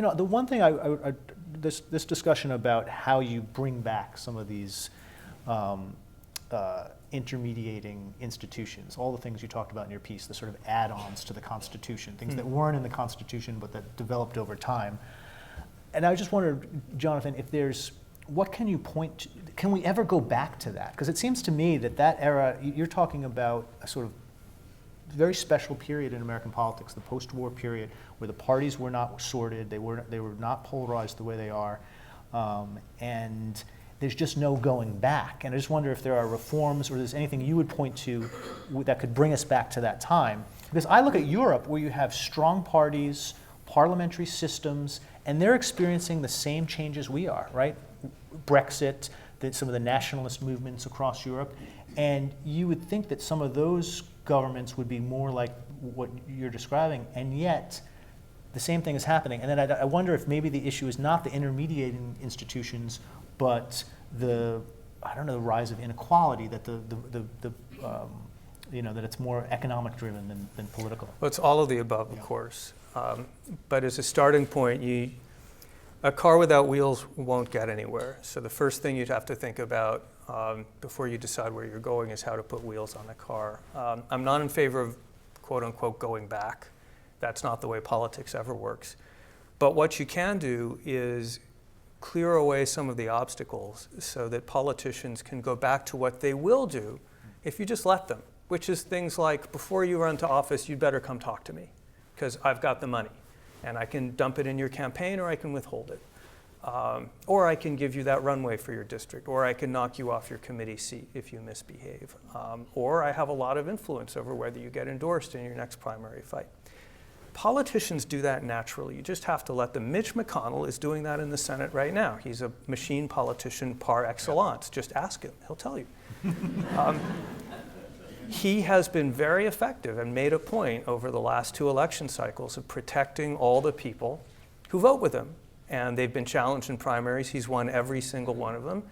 The one thing this discussion about how you bring back some of these intermediating institutions, all the things you talked about in your piece, the sort of add-ons to the Constitution, things that weren't in the Constitution but that developed over time. And I just wondered, Jonathan, what can you point to? Can we ever go back to that? Because it seems to me that era, you're talking about a sort of very special period in American politics, the post-war period, where the parties were not sorted, they were not polarized the way they are, and there's just no going back. And I just wonder if there are reforms or there's anything you would point to that could bring us back to that time. Because I look at Europe, where you have strong parties, parliamentary systems, and they're experiencing the same changes we are, right? Brexit, some of the nationalist movements across Europe, and you would think that some of those governments would be more like what you're describing, and yet the same thing is happening. And then I wonder if maybe the issue is not the intermediating institutions, but the rise of inequality, that that it's more economic driven than political. Well, it's all of the above, of course. But as a starting point, a car without wheels won't get anywhere. So the first thing you'd have to think about before you decide where you're going is how to put wheels on the car. I'm not in favor of, quote unquote, going back. That's not the way politics ever works. But what you can do is clear away some of the obstacles so that politicians can go back to what they will do if you just let them, which is things like, before you run to office, you'd better come talk to me, because I've got the money. And I can dump it in your campaign, or I can withhold it. Or I can give you that runway for your district, or I can knock you off your committee seat if you misbehave. Or I have a lot of influence over whether you get endorsed in your next primary fight. Politicians do that naturally. You just have to let them. Mitch McConnell is doing that in the Senate right now. He's a machine politician par excellence. Just ask him, he'll tell you. He has been very effective and made a point over the last 2 election cycles of protecting all the people who vote with him. And they've been challenged in primaries. He's won every single one of them.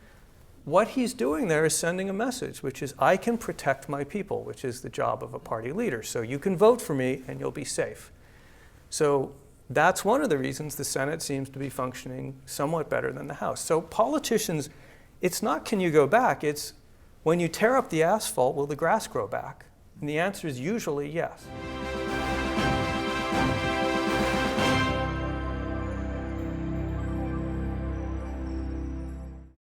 What he's doing there is sending a message, which is, I can protect my people, which is the job of a party leader. So you can vote for me and you'll be safe. So that's one of the reasons the Senate seems to be functioning somewhat better than the House. So politicians, it's not can you go back, it's when you tear up the asphalt, will the grass grow back? And the answer is usually yes.